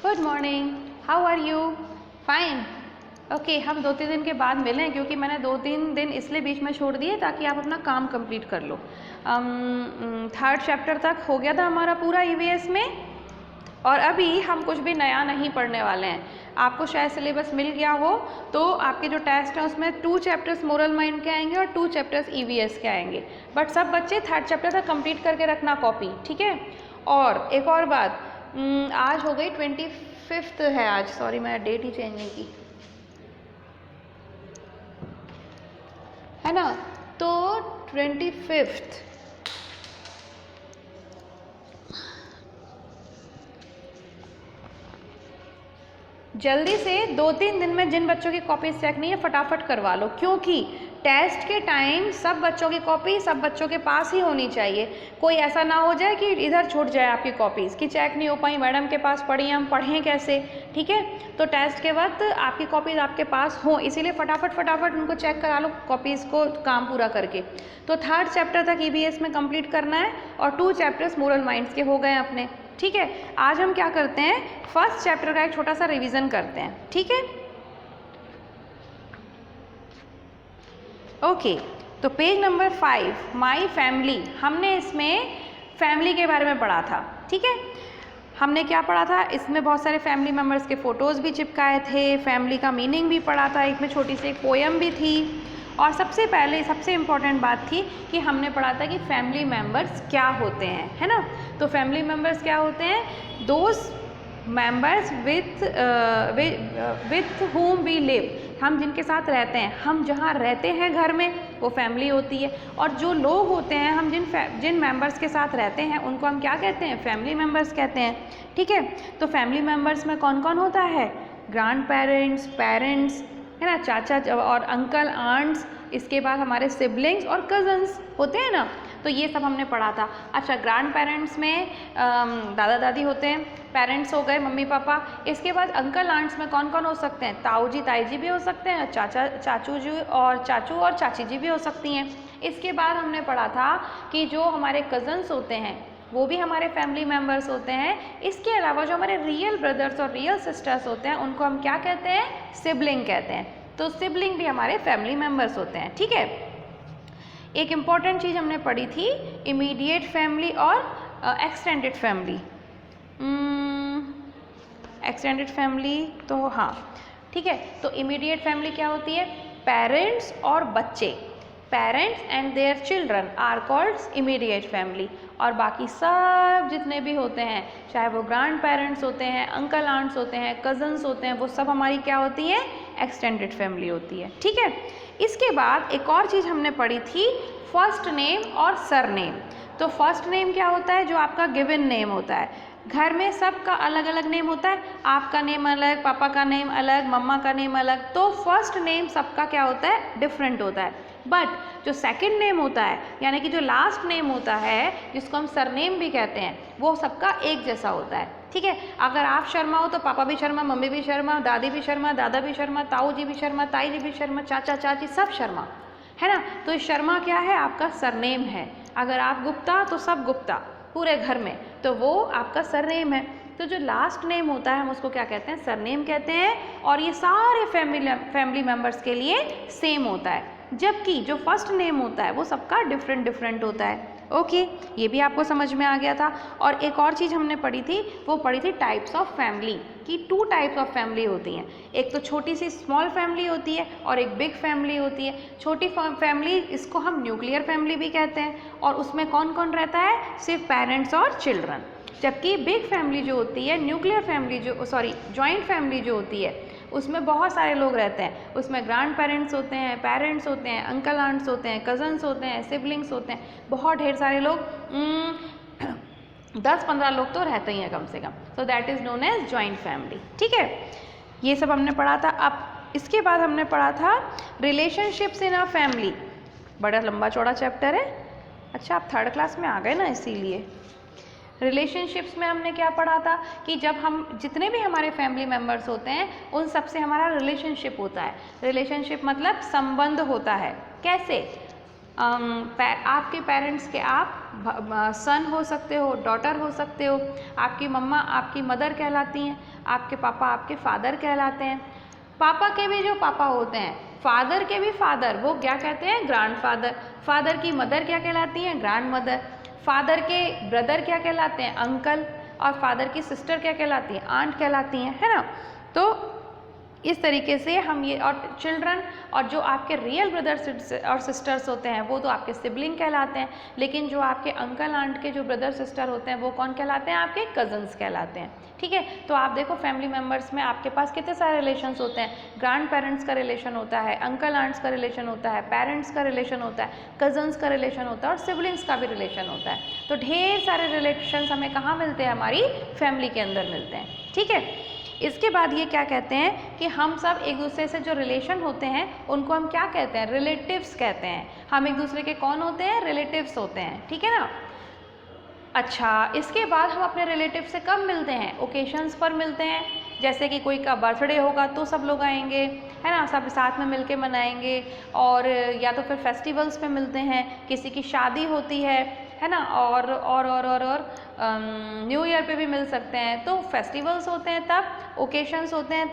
Good morning, how are you? Fine. Okay, हम 2-3 दिन के बाद मिलें क्योंकि मैंने 2-3 दिन इसलिए बीच में छोड़ दिए ताकि आप अपना काम कंप्लीट कर लो। 3rd चैप्टर तक हो गया था हमारा पूरा ईवीएस में, और अभी हम कुछ भी नया नहीं पढ़ने वाले हैं। आपको शायद सिलेबस मिल गया हो, तो आपके जो टेस्ट हैं उसमें 2 चैप्टर्स मोरल माइंड के आएंगे और 2 चैप्टर्स ईवीएस के आएंगे। बट सब बच्चे 3rd चैप्टर तक कंप्लीट करके रखना कॉपी, ठीक है? और एक और बात, आज हो गई 25th है आज, सॉरी मैं डेट ही चेंज नहीं की, है ना? तो 25th जल्दी से 2-3 दिन में जिन बच्चों की कॉपीज चेक नहीं है फटाफट करवा लो, क्योंकि टेस्ट के टाइम सब बच्चों की कॉपी सब बच्चों के पास ही होनी चाहिए। कोई ऐसा ना हो जाए कि इधर छूट जाए आपकी कॉपीज़ कि चेक नहीं हो पाई, मैडम के पास पढ़ी, हम पढ़ें कैसे, ठीक है? तो टेस्ट के वक्त आपकी कॉपीज़ आपके पास हों, इसीलिए फटाफट उनको चेक करा लो कॉपीज़ को काम पूरा करके। तो 3rd चैप्टर तक ईवीएस में कंप्लीट करना है और 2 चैप्टर्स मोरल माइंड्स के हो गए अपने, ठीक है? आज हम क्या करते हैं, 1st चैप्टर का एक छोटा सा रिवीजन करते हैं, ठीक है? ओके, तो पेज नंबर 5 माई फैमिली, हमने इसमें फैमिली के बारे में पढ़ा था, ठीक है? हमने क्या पढ़ा था, इसमें बहुत सारे फैमिली मेम्बर्स के फ़ोटोज़ भी चिपकाए थे, फैमिली का मीनिंग भी पढ़ा था, एक में छोटी सी एक पोएम भी थी, और सबसे पहले सबसे इम्पॉर्टेंट बात थी कि हमने पढ़ा था कि फैमिली मेम्बर्स क्या होते हैं, है ना? तो फैमिली मेम्बर्स क्या होते हैं, those members with whom we live, हम जिनके साथ रहते हैं, हम जहाँ रहते हैं घर में वो फैमिली होती है, और जो लोग होते हैं हम जिन मेंबर्स के साथ रहते हैं उनको हम क्या कहते हैं, फैमिली मेंबर्स कहते हैं, ठीक है? तो फैमिली मेंबर्स में कौन कौन होता है, ग्रैंड पेरेंट्स, पेरेंट्स, है ना, चाचा और अंकल, आंट्स, इसके बाद हमारे सिबलिंग्स और कज़न्स होते हैं ना, तो ये सब हमने पढ़ा था। अच्छा, ग्रैंड पेरेंट्स में दादा दादी होते हैं, पेरेंट्स हो गए मम्मी पापा, इसके बाद अंकल आंट्स में कौन कौन हो सकते हैं, ताऊ जी ताई जी भी हो सकते हैं, चाचू जी और चाचू और चाची जी भी हो सकती हैं। इसके बाद हमने पढ़ा था कि जो हमारे कज़न्स होते हैं वो भी हमारे फैमिली मेम्बर्स होते हैं। इसके अलावा जो हमारे रियल ब्रदर्स और रियल सिस्टर्स होते हैं उनको हम क्या कहते हैं, सिबलिंग कहते हैं। तो सिबलिंग भी हमारे फैमिली मेम्बर्स होते हैं, ठीक है? एक इम्पॉर्टेंट चीज़ हमने पढ़ी थी, इमीडिएट फैमिली और एक्सटेंडेड फैमिली। एक्सटेंडेड फैमिली, तो हाँ ठीक है, तो इमीडिएट फैमिली क्या होती है, पेरेंट्स और बच्चे, parents and their children are called immediate family, और बाकी सब जितने भी होते हैं, चाहे वो ग्रैंड पेरेंट्स होते हैं, अंकल आंट्स होते हैं, कज़न्स होते हैं, वो सब हमारी क्या होती है, एक्सटेंडेड फैमिली होती है, ठीक है? इसके बाद एक और चीज़ हमने पढ़ी थी, फर्स्ट नेम और सर नेम। तो फर्स्ट नेम क्या होता है, जो आपका गिवन नेम होता है, घर में सबका अलग अलग नेम होता है, आपका नेम अलग, पापा का नेम अलग, मम्मा का नेम अलग, तो फर्स्ट नेम सबका क्या होता है, डिफरेंट होता है। बट जो सेकंड नेम होता है, यानी कि जो लास्ट नेम होता है, जिसको हम सरनेम भी कहते हैं, वो सबका एक जैसा होता है, ठीक है? अगर आप शर्मा हो तो पापा भी शर्मा, मम्मी भी शर्मा, दादी भी शर्मा, दादा भी शर्मा, ताऊ जी भी शर्मा, ताई जी भी शर्मा, चाचा चाची सब शर्मा, है ना? तो ये शर्मा क्या है, आपका सरनेम है। अगर आप गुप्ता तो सब गुप्ता पूरे घर में, तो वो आपका सरनेम है। तो जो लास्ट नेम होता है हम उसको क्या कहते हैं, सरनेम कहते हैं, और ये सारे फैमिली मेम्बर्स के लिए सेम होता है, जबकि जो फर्स्ट नेम होता है वो सबका डिफरेंट होता है। ओके, ये भी आपको समझ में आ गया था। और एक और चीज़ हमने पढ़ी थी, वो पढ़ी थी टाइप्स ऑफ फैमिली, कि 2 टाइप्स ऑफ फैमिली होती हैं, एक तो छोटी सी स्मॉल फैमिली होती है और एक बिग फैमिली होती है। छोटी फैमिली, इसको हम न्यूक्लियर फैमिली भी कहते हैं, और उसमें कौन कौन रहता है, सिर्फ पेरेंट्स और चिल्ड्रन। जबकि बिग फैमिली जो होती है, न्यूक्लियर फैमिली जो जॉइंट फैमिली जो होती है, उसमें बहुत सारे लोग रहते हैं, उसमें ग्रैंड पेरेंट्स होते हैं, पेरेंट्स होते हैं, अंकल आंट्स होते हैं, कज़न्स होते हैं, सिबलिंग्स होते हैं, बहुत ढेर सारे लोग, 10-15 लोग तो रहते ही हैं कम से कम। So that is known as joint family, ठीक है? ये सब हमने पढ़ा था। अब इसके बाद हमने पढ़ा था रिलेशनशिप्स इन अ फैमिली, बड़ा लंबा चौड़ा चैप्टर है। अच्छा, आप 3rd क्लास में आ गए ना, इसीलिए। रिलेशनशिप्स में हमने क्या पढ़ा था कि जब हम जितने भी हमारे फैमिली मेम्बर्स होते हैं उन सब से हमारा रिलेशनशिप होता है। रिलेशनशिप मतलब संबंध होता है। कैसे? आपके पेरेंट्स के आप सन हो सकते हो, डॉटर हो सकते हो। आपकी मम्मा आपकी मदर कहलाती हैं, आपके पापा आपके फादर कहलाते हैं। पापा के भी जो पापा होते हैं, फादर के भी फादर, वो क्या कहते हैं, ग्रैंडफादर। फादर की मदर क्या कहलाती हैं, ग्रैंड मदर। फादर के ब्रदर क्या कहलाते हैं, अंकल। और फादर की सिस्टर क्या कहलाती हैं, आंट कहलाती हैं, है ना। तो इस तरीके से हम ये, और चिल्ड्रन और जो आपके रियल ब्रदर और सिस्टर्स होते हैं वो तो आपके सिबलिंग कहलाते हैं, लेकिन जो आपके अंकल आंट के जो ब्रदर सिस्टर होते हैं वो कौन कहलाते हैं, आपके कजन्स कहलाते हैं। ठीक है, तो आप देखो फैमिली मेम्बर्स में आपके पास कितने सारे रिलेशंस होते हैं। ग्रैंड पेरेंट्स का रिलेशन होता है, अंकल आंट्स का रिलेशन होता है, पेरेंट्स का रिलेशन होता है, कजन्स का रिलेशन होता है और सिबलिंग्स का भी रिलेशन होता है। तो ढेर सारे रिलेशंस हमें कहाँ मिलते हैं, हमारी फैमिली के अंदर मिलते हैं। ठीक है, इसके बाद ये क्या कहते हैं कि हम सब एक दूसरे से जो रिलेशन होते हैं उनको हम क्या कहते हैं, रिलेटिव्स कहते हैं। हम एक दूसरे के कौन होते हैं, रिलेटिव्स होते हैं। ठीक है ना। अच्छा, इसके बाद हम अपने रिलेटिव से कब मिलते हैं, ओकेशंस पर मिलते हैं। जैसे कि कोई का बर्थडे होगा तो सब लोग आएंगे, है ना, सब साथ में मिलके मनाएंगे। और या तो फिर फेस्टिवल्स पे मिलते हैं, किसी की शादी होती है ना, और न्यू ईयर पे भी मिल सकते हैं। तो फेस्टिवल्स होते हैं तब, ओकेशंस होते हैं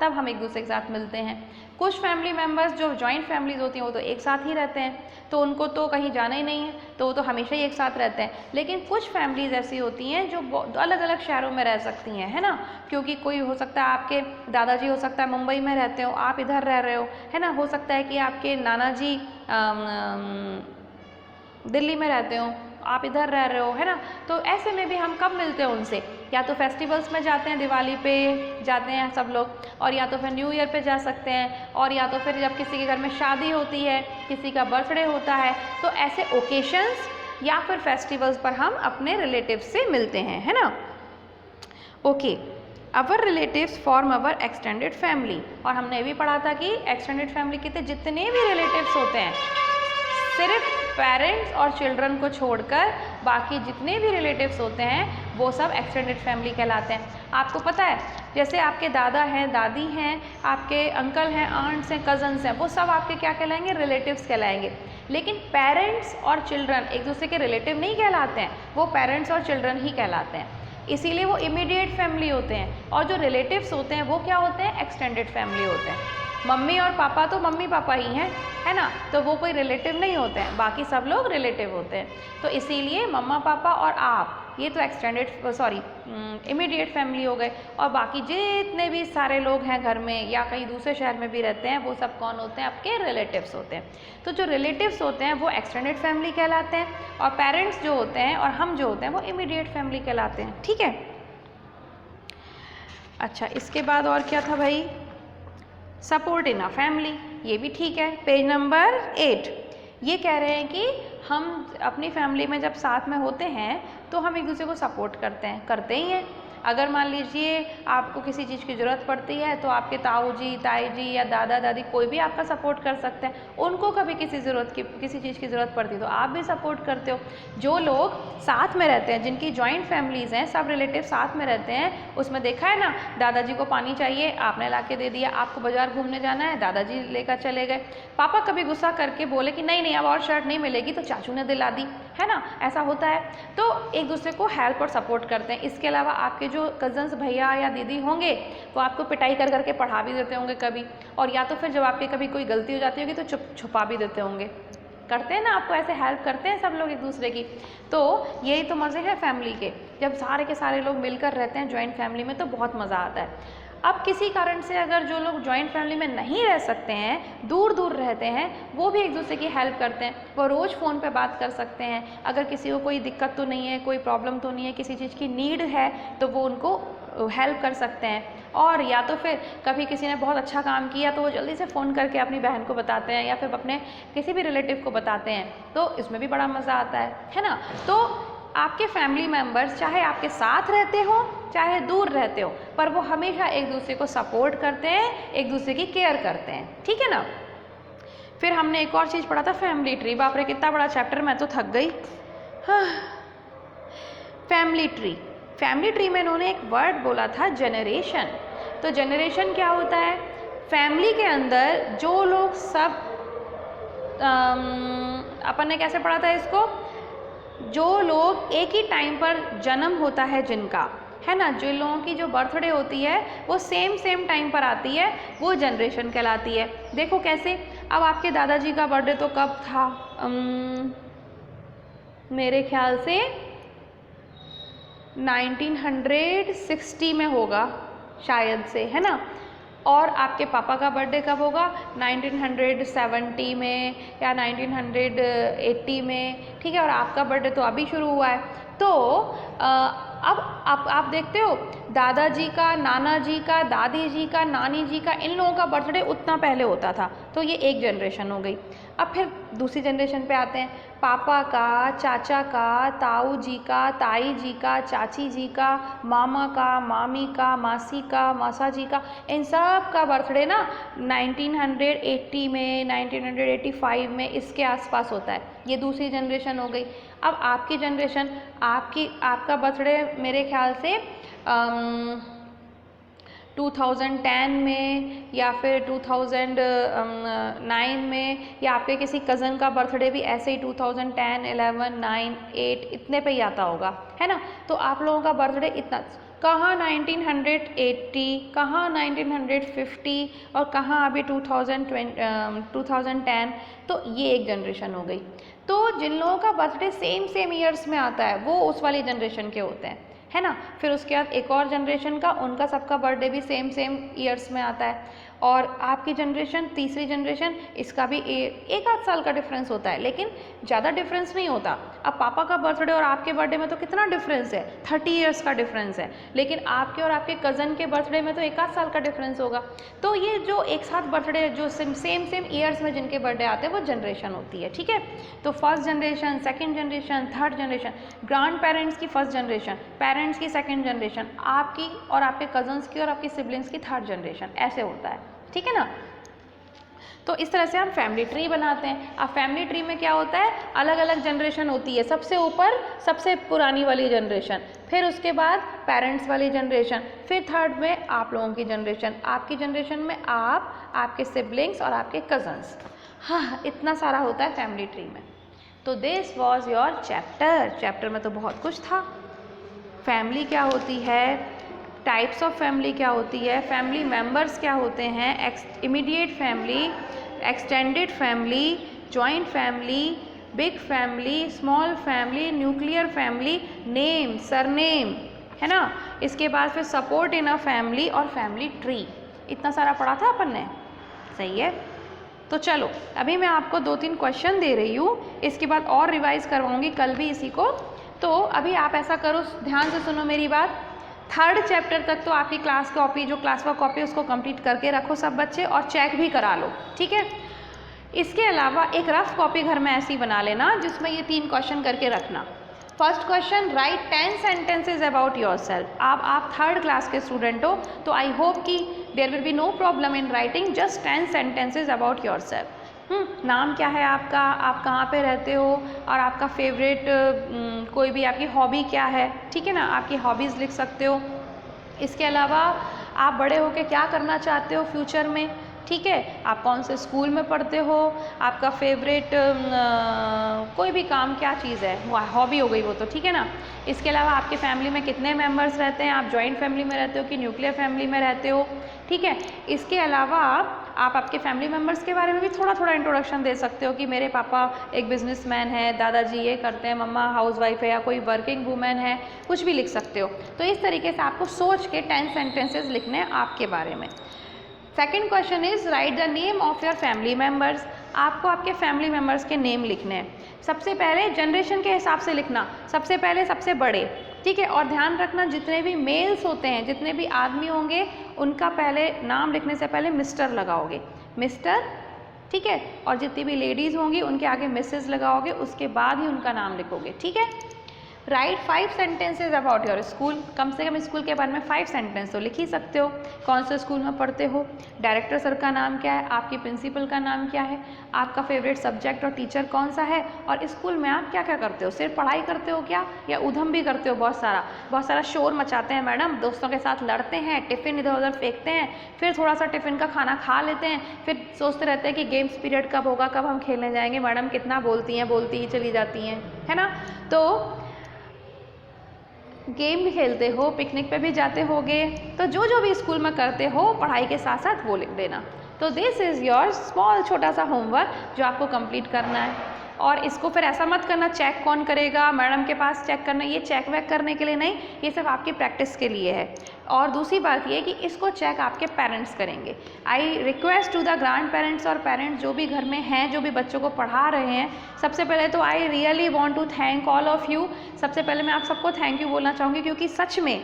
तब हम एक दूसरे के साथ मिलते हैं। कुछ फैमिली मेम्बर्स जो जॉइंट फैमिलीज होती हैं वो तो एक साथ ही रहते हैं, तो उनको तो कहीं जाना ही नहीं है, तो वो तो हमेशा ही एक साथ रहते हैं। लेकिन कुछ फैमिलीज ऐसी होती हैं जो अलग अलग शहरों में रह सकती हैं, है ना, क्योंकि कोई हो सकता है आपके दादाजी हो सकता है मुंबई में रहते हो, आप इधर रह रहे हो, है ना। हो सकता है कि आपके नाना जी दिल्ली में रहते हो, आप इधर रह रहे हो, है ना। तो ऐसे में भी हम कब मिलते हैं उनसे, या तो फेस्टिवल्स में जाते हैं, दिवाली पे जाते हैं सब लोग, और या तो फिर न्यू ईयर पे जा सकते हैं, और या तो फिर जब किसी के घर में शादी होती है, किसी का बर्थडे होता है, तो ऐसे ओकेशंस या फिर फेस्टिवल्स पर हम अपने रिलेटिव्स से मिलते हैं, है ना। ओके, अवर रिलेटिव्स फॉर्म अवर एक्सटेंडेड फैमिली। और हमने ये भी पढ़ा था कि एक्सटेंडेड फैमिली के जितने भी रिलेटिव्स होते हैं, सिर्फ पेरेंट्स और चिल्ड्रन को छोड़कर बाकी जितने भी रिलेटिव्स होते हैं वो सब एक्सटेंडेड फैमिली कहलाते हैं। आपको पता है, जैसे आपके दादा हैं, दादी हैं, आपके अंकल हैं, आंट्स हैं, कजन्स हैं, वो सब आपके क्या कहलाएंगे, रिलेटिव्स कहलाएंगे। लेकिन पेरेंट्स और चिल्ड्रन एक दूसरे के रिलेटिव नहीं कहलाते हैं, वो पेरेंट्स और चिल्ड्रन ही कहलाते हैं, इसीलिए वो इमीडिएट फैमिली होते हैं। और जो रिलेटिव्स होते हैं वो क्या होते हैं, एक्सटेंडेड फैमिली होते हैं। मम्मी और पापा तो मम्मी पापा ही हैं, है ना, तो वो कोई रिलेटिव नहीं होते हैं, बाकी सब लोग रिलेटिव होते हैं। तो इसीलिए मम्मा पापा और आप ये तो इमीडिएट फैमिली हो गए, और बाकी जितने भी सारे लोग हैं घर में या कहीं दूसरे शहर में भी रहते हैं वो सब कौन होते हैं, आपके रिलेटिव्स होते हैं। तो जो रिलेटिव्स होते हैं वो एक्सटेंडेड फैमिली कहलाते हैं, और पेरेंट्स जो होते हैं और हम जो होते हैं वो इमीडिएट फैमिली कहलाते हैं। ठीक है। अच्छा, इसके बाद और क्या था भाई, सपोर्ट इन अ फैमिली, ये भी ठीक है। पेज नंबर 8 ये कह रहे हैं कि हम अपनी फैमिली में जब साथ में होते हैं तो हम एक दूसरे को सपोर्ट करते ही हैं। अगर मान लीजिए आपको किसी चीज़ की ज़रूरत पड़ती है तो आपके ताऊ जी, ताई जी या दादा दादी कोई भी आपका सपोर्ट कर सकते हैं। उनको कभी किसी चीज़ की ज़रूरत पड़ती है तो आप भी सपोर्ट करते हो। जो लोग साथ में रहते हैं, जिनकी जॉइंट फैमिलीज़ हैं, सब रिलेटिव साथ में रहते हैं, उसमें देखा है ना, दादाजी को पानी चाहिए, आपने ला के दे दिया। आपको बाजार घूमने जाना है, दादाजी लेकर चले गए। पापा कभी गुस्सा करके बोले कि नहीं नहीं अब और शर्ट नहीं मिलेगी, तो चाचू ने दिला दी, है ना, ऐसा होता है। तो एक दूसरे को हेल्प और सपोर्ट करते हैं। इसके अलावा आपके जो कजन्स भैया या दीदी होंगे वो आपको पिटाई कर करके पढ़ा भी देते होंगे कभी, और या तो फिर जब आपके कभी कोई गलती हो जाती होगी तो छुपा भी देते होंगे। करते हैं ना, आपको ऐसे हेल्प करते हैं सब लोग एक दूसरे की। तो यही तो मज़े हैं फैमिली के, जब सारे के सारे लोग मिलकर रहते हैं जॉइंट फैमिली में तो बहुत मज़ा आता है। अब किसी कारण से अगर जो लोग जॉइंट फैमिली में नहीं रह सकते हैं, दूर दूर रहते हैं, वो भी एक दूसरे की हेल्प करते हैं। वो रोज़ फ़ोन पे बात कर सकते हैं। अगर किसी को कोई दिक्कत तो नहीं है, कोई प्रॉब्लम तो नहीं है, किसी चीज़ की नीड है तो वो उनको हेल्प कर सकते हैं। और या तो फिर कभी किसी ने बहुत अच्छा काम किया तो वो जल्दी से फ़ोन करके अपनी बहन को बताते हैं या फिर अपने किसी भी रिलेटिव को बताते हैं, तो इसमें भी बड़ा मज़ा आता है ना। तो आपके फैमिली मेम्बर्स चाहे आपके साथ रहते हो चाहे दूर रहते हो, पर वो हमेशा एक दूसरे को सपोर्ट करते हैं, एक दूसरे की केयर करते हैं। ठीक है ना। फिर हमने एक और चीज़ पढ़ा था, फैमिली ट्री। बाप रे कितना बड़ा चैप्टर, मैं तो थक गई। हाँ, फैमिली ट्री। फैमिली ट्री में इन्होंने एक वर्ड बोला था, जनरेशन। तो जनरेशन क्या होता है, फैमिली के अंदर जो लोग सब अपन ने कैसे पढ़ा था इसको, जो लोग एक ही टाइम पर जन्म होता है जिनका, है ना, जिन लोगों की जो बर्थडे होती है वो सेम टाइम पर आती है, वो जनरेशन कहलाती है। देखो कैसे, अब आपके दादाजी का बर्थडे तो कब था, मेरे ख्याल से 1960 में होगा शायद से, है ना। और आपके पापा का बर्थडे कब होगा, 1970 में या 1980 में, ठीक है। और आपका बर्थडे तो अभी शुरू हुआ है। तो अब आप देखते हो दादाजी का, नाना जी का, दादी जी का, नानी जी का, इन लोगों का बर्थडे उतना पहले होता था, तो ये एक जनरेशन हो गई। अब फिर दूसरी जनरेशन पे आते हैं, पापा का, चाचा का, ताऊ जी का, ताई जी का, चाची जी का, मामा का, मामी का, मासी का, मासा जी का, इन सब का बर्थडे ना 1980 में, 1985 में, इसके आसपास होता है। ये दूसरी जनरेशन हो गई। अब आपकी जनरेशन, आपका बर्थडे मेरे ख्याल से 2010 में या फिर 2009 में, या आपके किसी कज़न का बर्थडे भी ऐसे ही 2010, 11, 9, 8 इतने पे ही आता होगा, है ना। तो आप लोगों का बर्थडे इतना, कहाँ 1980, कहाँ 1950 और कहाँ अभी 2010, तो ये एक जनरेशन हो गई। तो जिन लोगों का बर्थडे सेम ईयर्स में आता है वो उस वाली जनरेशन के होते हैं, है ना। फिर उसके बाद एक और जनरेशन का, उनका सबका बर्थडे भी सेम ईयर्स में आता है। और आपकी जनरेशन, तीसरी जनरेशन, इसका भी एक आध साल का डिफरेंस होता है, लेकिन ज़्यादा डिफरेंस नहीं होता। अब पापा का बर्थडे और आपके बर्थडे में तो कितना डिफरेंस है, 30 ईयर्स का डिफरेंस है, लेकिन आपके और आपके कज़न के बर्थडे में तो एक आध साल का डिफरेंस होगा। तो ये जो एक साथ बर्थडे, जो सेम ईयर्स में जिनके बर्थडे आते हैं, वो जनरेशन होती है, ठीक है। तो first generation, second generation, third generation, grand parents की फर्स्ट जनरेशन, पेरेंट्स की सेकेंड जनरेशन, आपकी और आपके कज़न्स की और आपकी सिबलिंग्स की थर्ड जनरेशन, ऐसे होता है, ठीक है ना। तो इस तरह से हम फैमिली ट्री बनाते हैं। अब फैमिली ट्री में क्या होता है, अलग अलग जनरेशन होती है, सबसे ऊपर सबसे पुरानी वाली जनरेशन, फिर उसके बाद पेरेंट्स वाली जनरेशन, फिर थर्ड में आप लोगों की जनरेशन, आपकी जनरेशन में आप, आपके सिबलिंग्स और आपके कज़न्स। हाँ, इतना सारा होता है फैमिली ट्री में। तो दिस वॉज योर चैप्टर में तो बहुत कुछ था। फैमिली क्या होती है, टाइप्स ऑफ फैमिली क्या होती है, फैमिली मेम्बर्स क्या होते हैं, immediate family, extended family, joint family, big family, small family, nuclear family, name, surname, है ना। इसके बाद फिर सपोर्ट इन अ फैमिली और फैमिली ट्री। इतना सारा पढ़ा था अपन ने, सही है। तो चलो अभी मैं आपको 2-3 क्वेश्चन दे रही हूँ, इसके बाद और रिवाइज करवाऊँगी कल भी इसी को। तो अभी आप ऐसा करो, ध्यान से सुनो मेरी बात। थर्ड चैप्टर तक तो आपकी क्लास कॉपी, जो क्लास वर्क कॉपी, उसको कंप्लीट करके रखो सब बच्चे, और चेक भी करा लो, ठीक है। इसके अलावा एक रफ कॉपी घर में ऐसी बना लेना जिसमें ये 3 क्वेश्चन करके रखना। First question, write 10 sentences about yourself. आप थर्ड क्लास के स्टूडेंट हो, तो आई होप कि there will be no problem in writing just 10 sentences about yourself. नाम क्या है आपका, आप कहाँ पे रहते हो, और आपका फेवरेट कोई भी आपकी हॉबी क्या है, ठीक है ना, आपकी हॉबीज़ लिख सकते हो। इसके अलावा आप बड़े होके क्या करना चाहते हो फ्यूचर में, ठीक है, आप कौन से स्कूल में पढ़ते हो, आपका फेवरेट कोई भी काम क्या चीज़ है, वो हॉबी हो गई वो तो, ठीक है ना। इसके अलावा आपके फैमिली में कितने मेंबर्स रहते हैं, आप जॉइंट फैमिली में रहते हो कि न्यूक्लियर फैमिली में रहते हो, ठीक है। इसके अलावा आप आपके फैमिली मेम्बर्स के बारे में भी थोड़ा थोड़ा इंट्रोडक्शन दे सकते हो कि मेरे पापा एक बिजनेसमैन है, दादाजी ये करते हैं, मम्मा हाउसवाइफ है, या कोई वर्किंग वूमेन है, कुछ भी लिख सकते हो। तो इस तरीके से आपको सोच के 10 सेंटेंसेज लिखने हैं आपके बारे में। Second question is right the name of your family members. आपको आपके फैमिली मेम्बर्स के नेम लिखने हैं। सबसे पहले जनरेशन के हिसाब से लिखना, सबसे पहले सबसे बड़े, ठीक है। और ध्यान रखना जितने भी मेल्स होते हैं, जितने भी आदमी होंगे, उनका पहले नाम लिखने से पहले मिस्टर लगाओगे, मिस्टर, ठीक है। और जितनी भी लेडीज़ होंगी उनके आगे मिसेस लगाओगे, उसके बाद ही उनका नाम लिखोगे, ठीक है। Write 5 sentences about your school. कम से कम स्कूल के बारे में 5 सेंटेंस तो लिख ही सकते हो। कौन से स्कूल में पढ़ते हो, डायरेक्टर सर का नाम क्या है, आपकी प्रिंसिपल का नाम क्या है, आपका फेवरेट सब्जेक्ट और टीचर कौन सा है, और स्कूल में आप क्या क्या करते हो, सिर्फ पढ़ाई करते हो क्या या उधम भी करते हो, बहुत सारा शोर मचाते हैं मैडम, दोस्तों के साथ लड़ते हैं, टिफ़िन इधर उधर फेंकते हैं, फिर थोड़ा सा टिफ़िन का खाना खा लेते हैं, फिर सोचते रहते हैं कि गेम्स पीरियड कब होगा, कब हम खेलने जाएंगे, मैडम कितना बोलती हैं, बोलती ही चली जाती हैं, है ना। तो गेम भी खेलते हो, पिकनिक पे भी जाते होगे, तो जो जो भी स्कूल में करते हो पढ़ाई के साथ साथ वो लिख देना। तो दिस इज़ योर स्मॉल छोटा सा होमवर्क जो आपको कंप्लीट करना है। और इसको फिर ऐसा मत करना चेक कौन करेगा, मैडम के पास चेक करना, ये चेक वैक करने के लिए नहीं, ये सिर्फ आपकी प्रैक्टिस के लिए है। और दूसरी बात ये कि इसको चेक आपके पेरेंट्स करेंगे। I request to the grand parents और पेरेंट्स जो भी घर में हैं, जो भी बच्चों को पढ़ा रहे हैं, सबसे पहले तो I really want to thank all of you. सबसे पहले मैं आप सबको थैंक यू बोलना चाहूँगी, क्योंकि सच में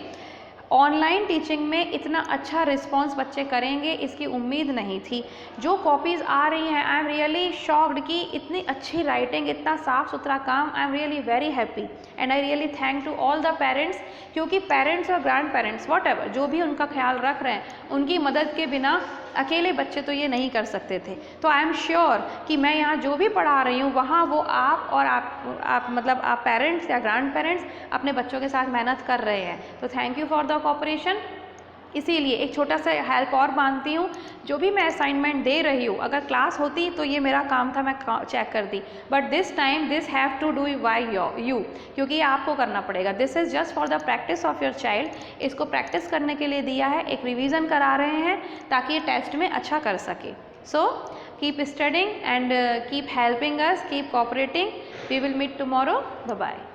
ऑनलाइन टीचिंग में इतना अच्छा रिस्पांस बच्चे करेंगे इसकी उम्मीद नहीं थी। जो कॉपीज़ आ रही हैं, आई एम रियली शॉक्ड कि इतनी अच्छी राइटिंग, इतना साफ़ सुथरा काम, I am really very happy and I really thank to all the parents, क्योंकि पेरेंट्स और ग्रैंड पेरेंट्स वॉट एवर जो भी उनका ख्याल रख रहे हैं, उनकी मदद के बिना अकेले बच्चे तो ये नहीं कर सकते थे। तो आई एम श्योर कि मैं यहाँ जो भी पढ़ा रही हूँ वहाँ वो आप और आप मतलब आप पेरेंट्स या ग्रैंड पेरेंट्स अपने बच्चों के साथ मेहनत कर रहे हैं। तो thank you for the cooperation. इसीलिए एक छोटा सा हेल्प और मांगती हूँ, जो भी मैं असाइनमेंट दे रही हूँ, अगर क्लास होती तो ये मेरा काम था, मैं चेक करती, but this time this have to do by you, क्योंकि ये आपको करना पड़ेगा। This is just for the practice of your child. इसको प्रैक्टिस करने के लिए दिया है, एक रिवीजन करा रहे हैं ताकि ये टेस्ट में अच्छा कर सके। So keep studying and keep helping us, keep cooperating. We will meet tomorrow. Bye bye.